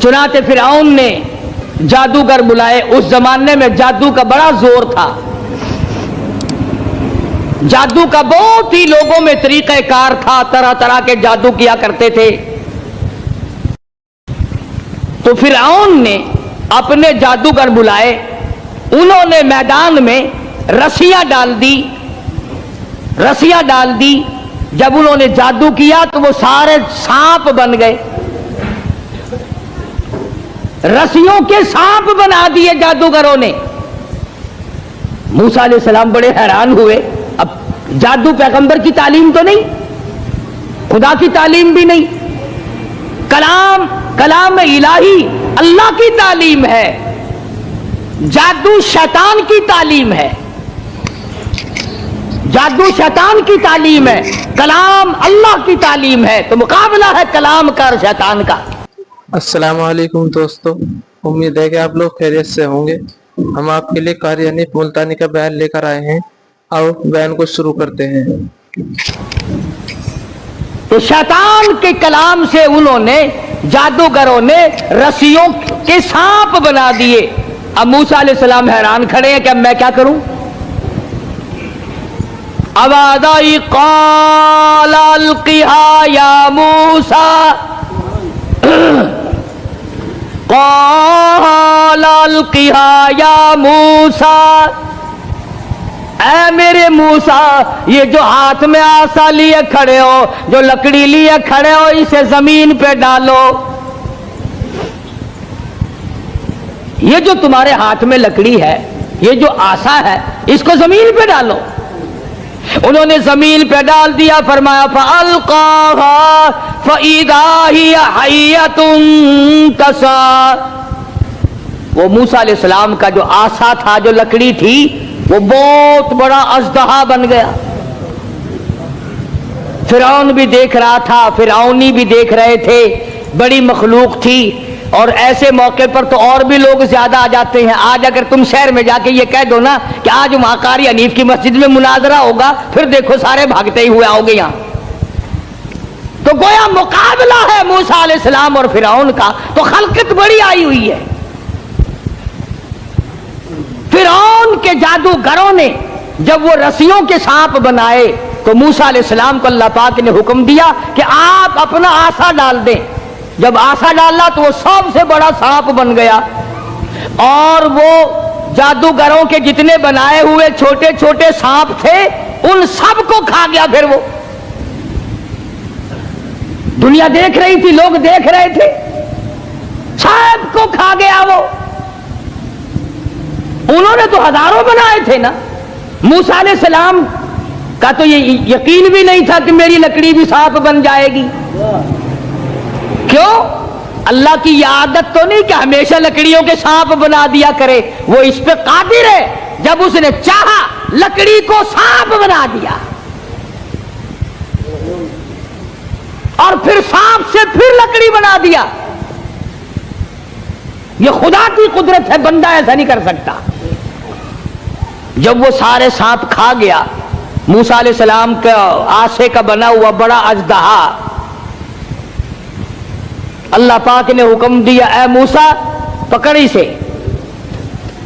चुनाते फिरौन ने जादूगर बुलाए। उस जमाने में जादू का बड़ा जोर था, जादू का बहुत ही लोगों में तरीका कार था, तरह तरह के जादू किया करते थे। तो फिरौन ने अपने जादूगर बुलाए, उन्होंने मैदान में रस्सियां डाल दी, रस्सियां डाल दी। जब उन्होंने जादू किया तो वो सारे सांप बन गए, रस्सियों के सांप बना दिए जादूगरों ने। मूसा अलैहिस्सलाम बड़े हैरान हुए। अब जादू पैगंबर की तालीम तो नहीं, खुदा की तालीम भी नहीं, कलाम इलाही अल्लाह की तालीम है, जादू शैतान की तालीम है, जादू शैतान की तालीम है, कलाम अल्लाह की तालीम है। तो मुकाबला है कलाम का और शैतान का। अस्सलाम वालेकुम दोस्तों, उम्मीद है कि आप लोग खैरियत से होंगे। हम आपके लिए कारी हनीफ मुल्तानी का बयान लेकर आए हैं। आओ बयान को शुरू करते हैं। तो शैतान के कलाम से उन्होंने, जादूगरों ने रस्सियों के सांप बना दिए। अब मूसा अलैहिस्सलाम हैरान खड़े हैं कि अब मैं क्या करूं। आवाज़ आई क़ाल अल्क़िहा या मूसा, क़ाल अल्क़िहा या मूसा, ऐ मेरे मूसा, ये जो हाथ में आसा लिए खड़े हो, जो लकड़ी लिए खड़े हो, इसे जमीन पे डालो। ये जो तुम्हारे हाथ में लकड़ी है, ये जो आसा है, इसको जमीन पे डालो। उन्होंने जमीन पे डाल दिया। फरमाया फ़अल्क़ाहा फ़इज़ा हिय हय्यतुन तसा। वो मूसा अलैहिस्सलाम का जो आसा था, जो लकड़ी थी, वो बहुत बड़ा अजदहा बन गया। फिरौन भी देख रहा था, फिरौनी भी देख रहे थे, बड़ी मखलूक थी। और ऐसे मौके पर तो और भी लोग ज्यादा आ जाते हैं। आज अगर तुम शहर में जाके ये कह दो ना कि आज वहां कारी हनीफ की मस्जिद में मुनाजरा होगा, फिर देखो सारे भागते ही हुए आओगे यहां। तो गोया मुकाबला है मूसा अलैहिस्सलाम और फिरौन का, तो खलकत बड़ी आई हुई है। फिरौन के जादूगरों ने जब वो रस्सियों के सांप बनाए, तो मूसा अलैहिस्सलाम को अल्लाह पाक ने हुक्म दिया कि आप अपना आसा डाल दें। जब आसा डाला तो वो सबसे बड़ा सांप बन गया, और वो जादूगरों के जितने बनाए हुए छोटे छोटे सांप थे, उन सब को खा गया। फिर वो दुनिया देख रही थी, लोग देख रहे थे, सब को खा गया वो। उन्होंने तो हजारों बनाए थे ना। मूसा अलैहिस्सलाम का तो ये यकीन भी नहीं था कि मेरी लकड़ी भी सांप बन जाएगी। क्यों? अल्लाह की ये आदत तो नहीं कि हमेशा लकड़ियों के सांप बना दिया करे, वो इस पे कादिर है। जब उसने चाहा लकड़ी को सांप बना दिया, और फिर सांप से फिर लकड़ी बना दिया। ये खुदा की कुदरत है, बंदा ऐसा नहीं कर सकता। जब वो सारे सांप खा गया, मूसा अलैहिस्सलाम का आसे का बना हुआ बड़ा अजदहा, अल्लाह पाक ने हुक्म दिया, ऐ मूसा पकड़ इसे,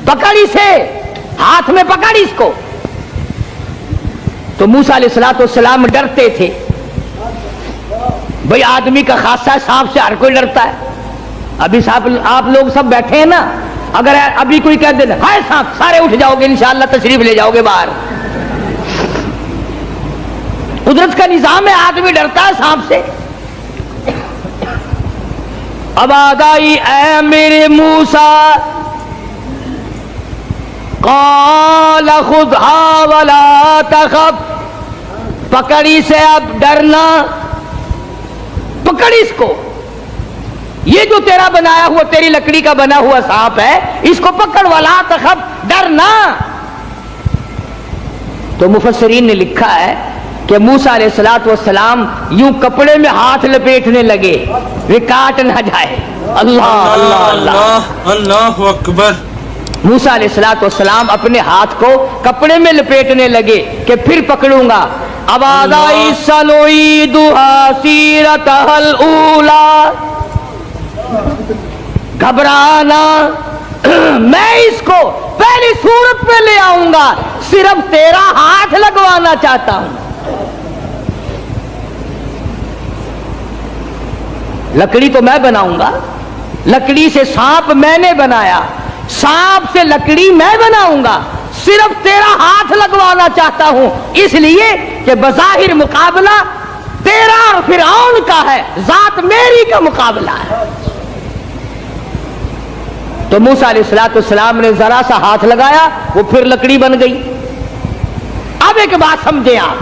पकड़ इसे, हाथ में पकड़ इसको। तो मूसा अलैहिस्सलाम डरते थे। भाई आदमी का खासा है, सांप से हर कोई डरता है। अभी सांप, आप लोग सब बैठे हैं ना, अगर अभी कोई कह देना हाय सांप, सारे उठ जाओगे, इंशाअल्लाह तशरीफ ले जाओगे बाहर। कुदरत का निजाम है, आदमी डरता है सांप से। अब आदाई ऐ मेरे मूसा, क़ाल खुज़हा वला तख़फ़, पकड़ी से अब डरना, पकड़ इसको। ये जो तेरा बनाया हुआ, तेरी लकड़ी का बना हुआ सांप है, इसको पकड़, वला तख़फ़, डरना। तो मुफस्सिरीन ने लिखा है कि मूसा अलैहिस्सलाम यूं कपड़े में हाथ लपेटने लगे, वे काट ना जाए। अल्लाह अल्लाह अल्लाह अल्लाहु अकबर। मूसा अलैहिस्सलाम अपने हाथ को कपड़े में लपेटने लगे कि फिर पकड़ूंगा। अब आदाई सनुईदुहा सीरतहल ऊला, घबराना, मैं इसको पहली सूरत में ले आऊंगा, सिर्फ तेरा हाथ लगवाना चाहता हूं। लकड़ी तो मैं बनाऊंगा, लकड़ी से सांप मैंने बनाया, सांप से लकड़ी मैं बनाऊंगा, सिर्फ तेरा हाथ लगवाना चाहता हूं, इसलिए कि बज़ाहिर मुकाबला तेरा और फिरौन का है, जात मेरी का मुकाबला है। तो मूसा अलैहिस्सलाम ने जरा सा हाथ लगाया, वो फिर लकड़ी बन गई। अब एक बात समझे आप,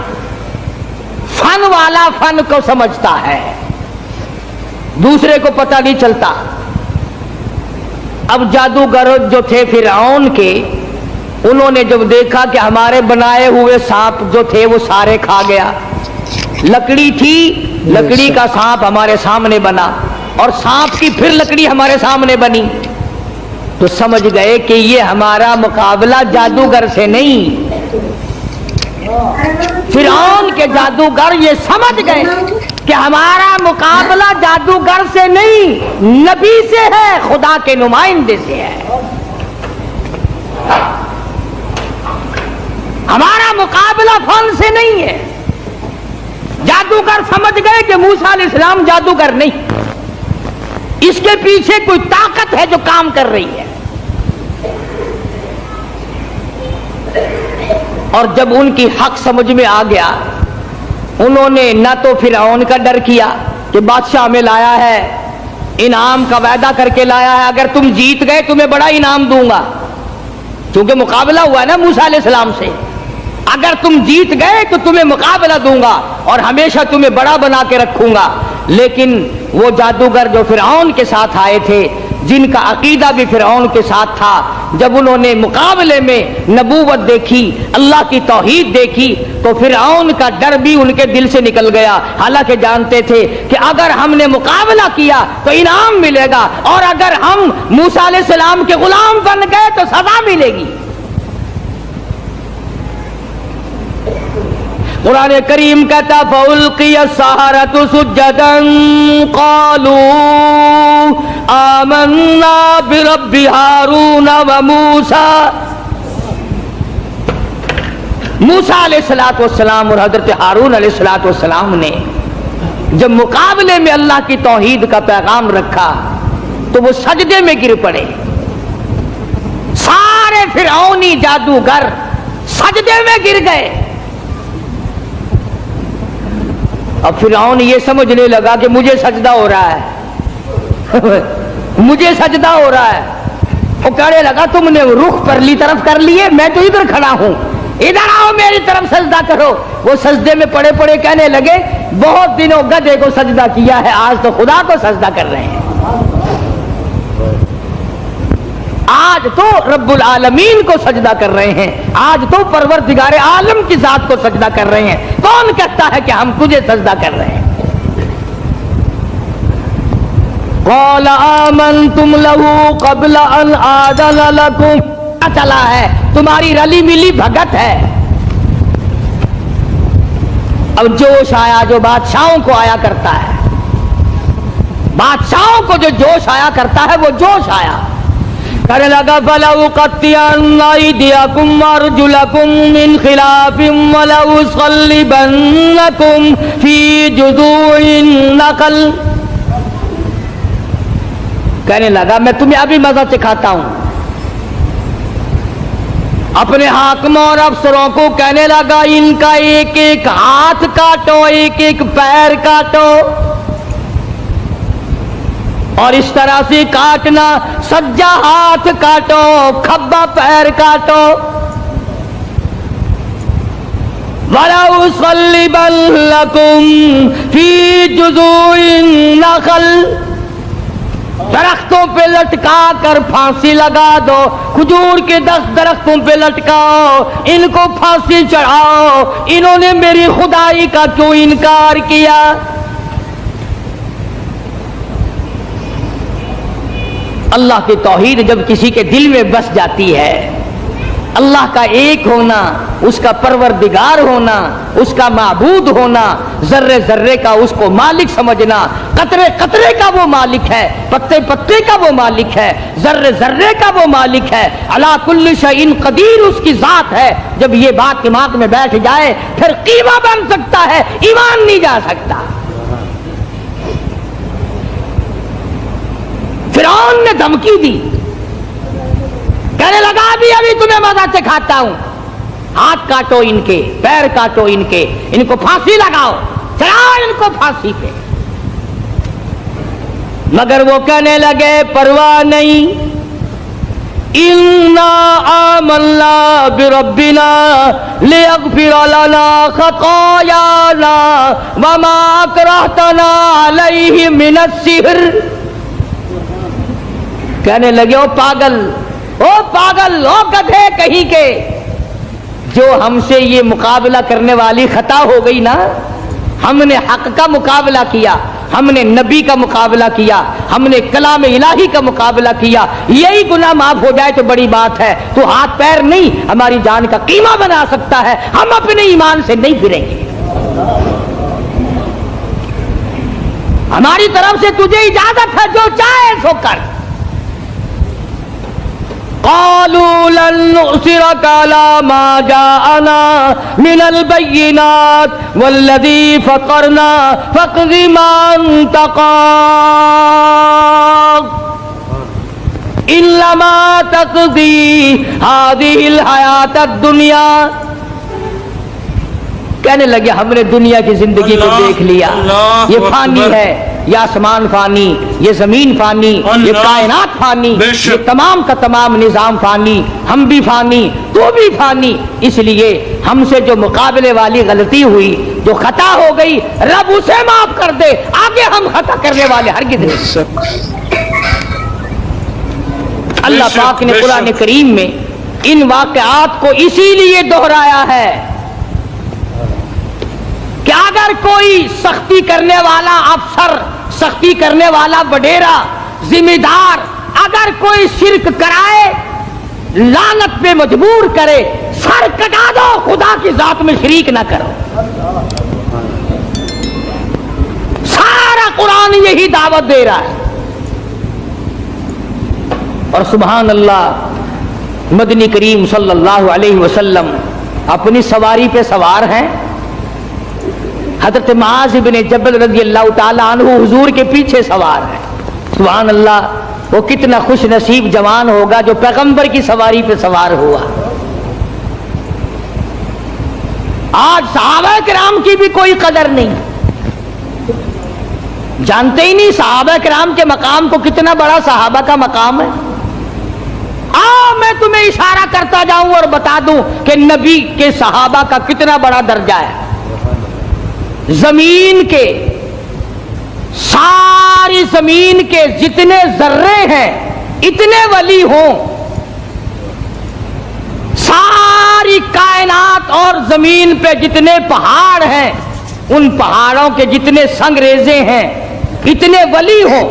फन वाला फन को समझता है, दूसरे को पता नहीं चलता। अब जादूगर जो थे फिरौन के, उन्होंने जब देखा कि हमारे बनाए हुए सांप जो थे वो सारे खा गया, लकड़ी थी, लकड़ी का सांप हमारे सामने बना और सांप की फिर लकड़ी हमारे सामने बनी, तो समझ गए कि ये हमारा मुकाबला जादूगर से नहीं। फिरौन के जादूगर ये समझ गए कि हमारा मुकाबला जादूगर से नहीं, नबी से है, खुदा के नुमाइंदे से है। हमारा मुकाबला फन से नहीं है। जादूगर समझ गए कि मूसा अलैहिस्सलाम जादूगर नहीं, इसके पीछे कोई ताकत है जो काम कर रही है। और जब उनकी हक समझ में आ गया, उन्होंने न तो फिरौन का डर किया कि बादशाह में लाया है, इनाम का वायदा करके लाया है, अगर तुम जीत गए तुम्हें बड़ा इनाम दूंगा, क्योंकि मुकाबला हुआ है ना मूसा अलैहिस्सलाम से, अगर तुम जीत गए तो तुम्हें मुकाबला दूंगा और हमेशा तुम्हें बड़ा बना के रखूंगा। लेकिन वो जादूगर जो फिरौन के साथ आए थे, जिनका अकीदा भी फिरौन के साथ था, जब उन्होंने मुकाबले में नबूवत देखी, अल्लाह की तौहीद देखी, तो फिरौन का डर भी उनके दिल से निकल गया। हालांकि जानते थे कि अगर हमने मुकाबला किया तो इनाम मिलेगा, और अगर हम मूसा अलैहिस्सलाम के गुलाम बन गए तो सजा मिलेगी। कुरान करीम कहता फउल्किया सहारतु सुज्जदन क़ालू आमन्ना बिरब्बि हारून व मूसा। मूसा अलैहिस्सलातु वस्सलाम और हजरत हारून अलैहिस्सलातु वस्सलाम ने जब मुकाबले में अल्लाह की तौहीद का पैगाम रखा तो वो सजदे में गिर पड़े। सारे फिरौनी जादूगर सजदे में गिर गए। अब फिरौन ये समझने लगा कि मुझे सजदा हो रहा है मुझे सजदा हो रहा है। वो कहने लगा तुमने रुख परली तरफ कर लिए, मैं तो इधर खड़ा हूं, इधर आओ मेरी तरफ सजदा करो। वो सजदे में पड़े पड़े कहने लगे बहुत दिनों गधे को सजदा किया है, आज तो खुदा को सजदा कर रहे हैं, आज तो रब्बुल आलमीन को सजदा कर रहे हैं, आज तो परवरदिगारे आलम की जात को सजदा कर रहे हैं। कौन कहता है कि हम तुझे सजदा कर रहे हैं? क़ाल आमनतुम लहू क़ब्ल अन आज़न लकुम। पता चला है तुम्हारी रली मिली भगत है। अब जोश आया जो बादशाहों को आया करता है, बादशाहों को जो जोश आया करता है वो जोश आया। कहने लगा फलउक़त्तिअन्ना अयदियकुम वअरजुलकुम मिन खिलाफिन वलउसल्लिबन्नकुम फी जुज़ूइन नख़ल। कहने लगा मैं तुम्हें अभी मजा सिखाता हूं। अपने हाकिमों और अफसरों को कहने लगा इनका एक एक हाथ काटो, एक एक पैर काटो, और इस तरह से काटना, सज्जा हाथ काटो, खब्बा पैर काटो। वलउसल्लिबन्नकुम फी जुज़ूइन नख़ल। दरख्तों पे लटका कर फांसी लगा दो, खजूर के 10 दरख्तों पे लटकाओ, इनको फांसी चढ़ाओ। इन्होंने मेरी खुदाई का क्यों इनकार किया? अल्लाह की तौहीद जब किसी के दिल में बस जाती है اللہ کا ایک ہونا، اس کا پروردگار ہونا، اس کا معبود ہونا، ذرے ذرے کا اس کو مالک سمجھنا، قطرے قطرے کا وہ مالک ہے، پتے پتے کا وہ مالک ہے، ذرے ذرے کا وہ مالک ہے، علی کل شیء قدیر اس کی ذات ہے. جب یہ بات دماغ میں بیٹھ جائے پھر قیمہ بن سکتا ہے، ایمان نہیں جا سکتا. فرعون نے دھمکی دی، کہنے لگا ابھی تمہیں مزہ چکھاتا ہوں، ہاتھ کاٹو ان کے، پیر کاٹو ان کے، ان کو پھانسی لگاؤ، چڑھاؤ ان کو پھانسی پہ. مگر وہ کہنے لگے پرواہ نہیں، اِنَّا آمَنَّا بِرَبِّنَا لِيَغْفِرَ لَنَا خَطَايَانَا وَمَا أَكْرَهْتَنَا عَلَيْهِ مِنَ السِّحْرِ. کہنے لگے او پاگل، او گدھے کہیں کے، جو ہم سے یہ مقابلہ کرنے والی خطا ہو گئی نا، ہم نے حق کا مقابلہ کیا، ہم نے نبی کا مقابلہ کیا، ہم نے کلام الہی کا مقابلہ کیا، یہی گناہ معاف ہو جائے تو بڑی بات ہے. تو ہاتھ پیر نہیں ہماری جان کا قیمہ بنا سکتا ہے، ہم اپنے ایمان سے نہیں پھریں گے. ہماری طرف سے تجھے اجازت ہے، جو چاہے سو کر. قالوا لن نؤثرك على ما جاءنا من البينات والذي فطرنا فاقض ما انت قاض انما تقضي هذه الحياة الدنيا. کہنے لگے ہم نے دنیا کی زندگی کو دیکھ لیا، یہ فانی ہے، یہ آسمان فانی، یہ زمین فانی، یہ کائنات فانی، یہ تمام کا تمام نظام فانی، ہم بھی فانی، تو بھی فانی. اس لیے ہم سے جو مقابلے والی غلطی ہوئی، جو خطا ہو گئی، رب اسے معاف کر دے، آگے ہم خطا کرنے والے ہرگز نہیں. اللہ پاک نے قرآن کریم میں ان واقعات کو اسی لیے دہرایا ہے کہ اگر کوئی سختی کرنے والا افسر، سختی کرنے والا وڈیرا، ذمہ دار اگر کوئی شرک کرائے، لعنت پہ مجبور کرے، سر کٹا دو، خدا کی ذات میں شریک نہ کرو. سارا قرآن یہی دعوت دے رہا ہے. اور سبحان اللہ، مدنی کریم صلی اللہ علیہ وسلم اپنی سواری پہ سوار ہیں، حضرت معاذ بن جبل رضی اللہ تعالیٰ عنہ حضور کے پیچھے سوار ہے. سبحان اللہ، وہ کتنا خوش نصیب جوان ہوگا جو پیغمبر کی سواری پہ سوار ہوا. آج صحابہ کرام کی بھی کوئی قدر نہیں، جانتے ہی نہیں صحابہ کرام کے مقام کو، کتنا بڑا صحابہ کا مقام ہے. میں تمہیں اشارہ کرتا جاؤں اور بتا دوں کہ نبی کے صحابہ کا کتنا بڑا درجہ ہے. زمین کے، ساری زمین کے جتنے ذرے ہیں اتنے ولی ہوں، ساری کائنات اور زمین پہ جتنے پہاڑ ہیں، ان پہاڑوں کے جتنے سنگریزے ہیں اتنے ولی ہوں.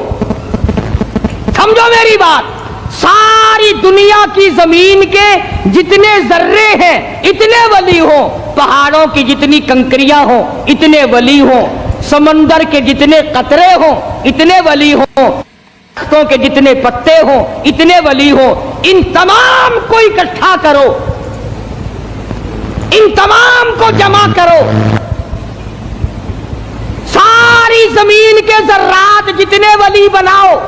سمجھو میری بات، ساری دنیا کی زمین کے جتنے ذرے ہیں اتنے ولی ہوں، پہاڑوں کی جتنی کنکریاں ہوں اتنے ولی ہوں، سمندر کے جتنے قطرے ہوں اتنے ولی ہوں، درختوں کے جتنے پتے ہوں اتنے ولی ہوں. ان تمام کو اکٹھا کرو، ان تمام کو جمع کرو، ساری زمین کے ذرات جتنے ولی بناؤ،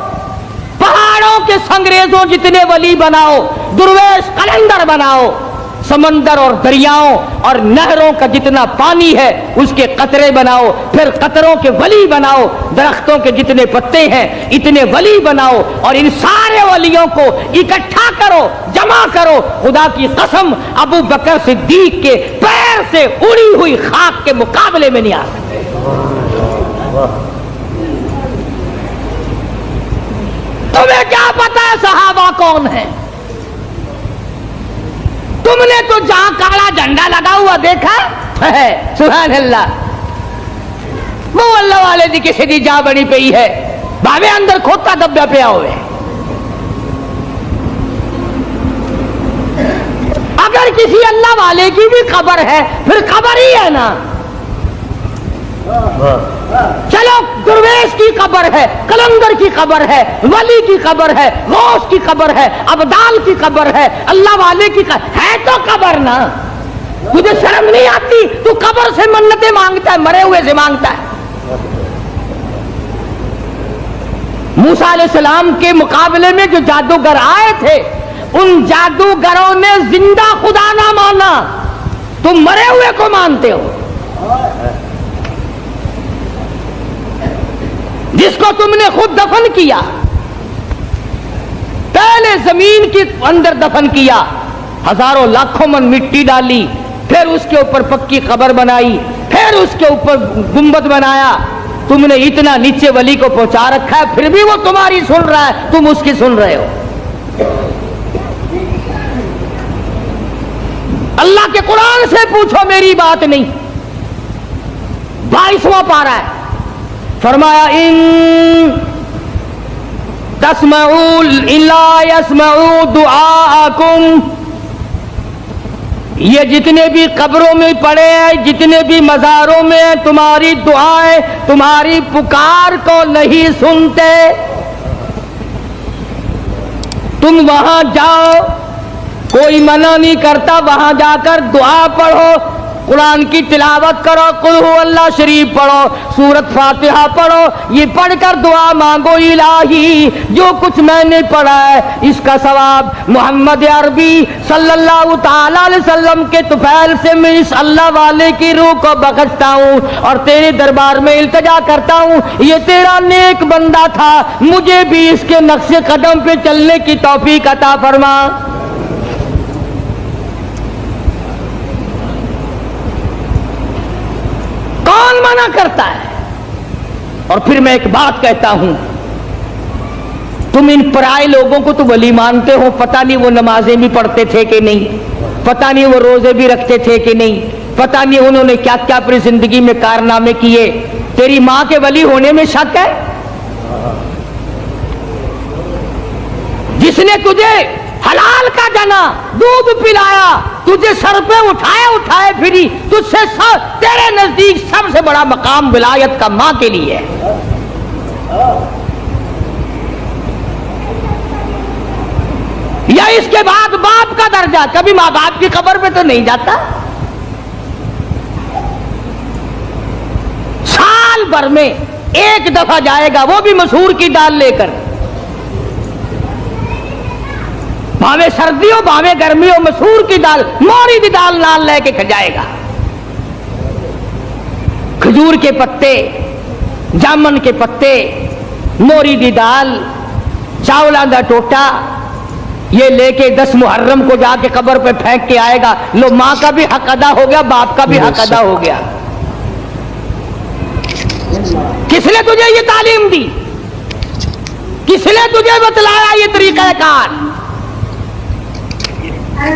پہاڑوں کے سنگریزوں جتنے ولی بناؤ، درویش قلندر بناؤ، سمندر اور دریاؤں اور نہروں کا جتنا پانی ہے اس کے قطرے بناؤ، پھر قطروں کے ولی بناؤ، درختوں کے جتنے پتے ہیں اتنے ولی بناؤ، اور ان سارے ولیوں کو اکٹھا کرو، جمع کرو. خدا کی قسم ابو بکر صدیق کے پیر سے اڑی ہوئی خاک کے مقابلے میں نہیں آ سکتے. تمہیں کیا پتا ہے صحابہ کون ہے؟ تم نے تو جہاں کالا جھنڈا لگا ہوا دیکھا ہے، سبحان اللہ، وہ اللہ والے دی کسی دی جا بڑی پئی ہے، بھاوے اندر کھوتا دبیا پیا ہوئے. اگر کسی اللہ والے کی بھی قبر ہے پھر قبر ہی ہے نا. چلو درویش کی قبر ہے, کلندر کی قبر ہے, ولی کی قبر ہے, غوث کی قبر ہے, ابدال کی قبر ہے, اللہ والے کی قبر ہے تو قبر نا. تجھے شرم نہیں آتی؟ تو قبر سے منتیں مانگتا ہے, مرے ہوئے سے مانگتا ہے. موسیٰ علیہ السلام کے مقابلے میں جو جادوگر آئے تھے ان جادوگروں نے زندہ خدا نہ مانا, تم مرے ہوئے کو مانتے ہو. جس کو تم نے خود دفن کیا, پہلے زمین کے اندر دفن کیا, ہزاروں لاکھوں من مٹی ڈالی, پھر اس کے اوپر پکی قبر بنائی, پھر اس کے اوپر گنبد بنایا. تم نے اتنا نیچے ولی کو پہنچا رکھا ہے, پھر بھی وہ تمہاری سن رہا ہے, تم اس کی سن رہے ہو. اللہ کے قرآن سے پوچھو, میری بات نہیں. 22واں پارہ ہے, فرمایا ان تسمعوا الا يسمعوا دعاءکم. یہ جتنے بھی قبروں میں پڑے ہیں, جتنے بھی مزاروں میں ہیں, تمہاری دعائیں, تمہاری پکار کو نہیں سنتے. تم وہاں جاؤ, کوئی منع نہیں کرتا, وہاں جا کر دعا پڑھو, قرآن کی تلاوت کرو, قل ہو اللہ شریف پڑھو, سورت فاتحہ پڑھو. یہ پڑھ کر دعا مانگو, الہی جو کچھ میں نے پڑھا ہے اس کا ثواب محمد عربی صلی اللہ تعالی علیہ وسلم کے طفیل سے میں اس اللہ والے کی روح کو بخشتا ہوں اور تیرے دربار میں التجا کرتا ہوں, یہ تیرا نیک بندہ تھا, مجھے بھی اس کے نقش قدم پہ چلنے کی توفیق عطا فرما. کون منع کرتا ہے؟ اور پھر میں ایک بات کہتا ہوں, تم ان پرائے لوگوں کو تو ولی مانتے ہو, پتہ نہیں وہ نمازیں بھی پڑھتے تھے کہ نہیں, پتہ نہیں وہ روزے بھی رکھتے تھے کہ نہیں, پتہ نہیں انہوں نے کیا کیا اپنی زندگی میں کارنامے کیے. تیری ماں کے ولی ہونے میں شک ہے؟ جس نے تجھے حلال کا جنا دودھ پلایا, تجھے سر پہ اٹھائے پھری, تجھ سے تیرے نزدیک سب سے بڑا مقام ولایت کا ماں کے لیے ہے. یا اس کے بعد باپ کا درجہ, کبھی ماں باپ کی قبر پہ تو نہیں جاتا. سال بھر میں ایک دفعہ جائے گا, وہ بھی مسور کی دال لے کر. بھاوے سردی ہو بھاوے گرمی ہو, مسور کی دال, موری دی دال نال لے کے کھجائے گا. کھجور کے پتے, جامن کے پتے, موری دی دال, چاولاں دا ٹوٹا, یہ لے کے 10 محرم کو جا کے قبر پہ پھینک کے آئے گا. لو, ماں کا بھی حق ادا ہو گیا, باپ کا بھی حق ادا ہو گیا. کس نے تجھے یہ تعلیم دی؟ کس نے تجھے بتلایا یہ طریقہ کار؟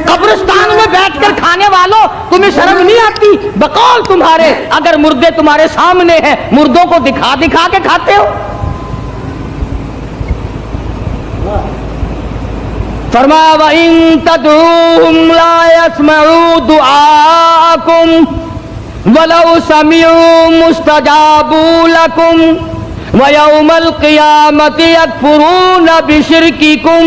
قبرستان میں بیٹھ کر کھانے والوں, تمہیں شرم نہیں آتی؟ بقول تمہارے, اگر مردے تمہارے سامنے ہیں, مردوں کو دکھا دکھا کے کھاتے ہو. فرمایا وَإِن تَدْعُوهُمْ لَا يَسْمَعُوا دُعَاءَكُمْ وَلَوْ سَمِعُوا مُسْتَجَابُوا لَكُمْ وَيَوْمَ الْقِيَامَةِ يَكْفُرُونَ بِشِرْكِكُمْ.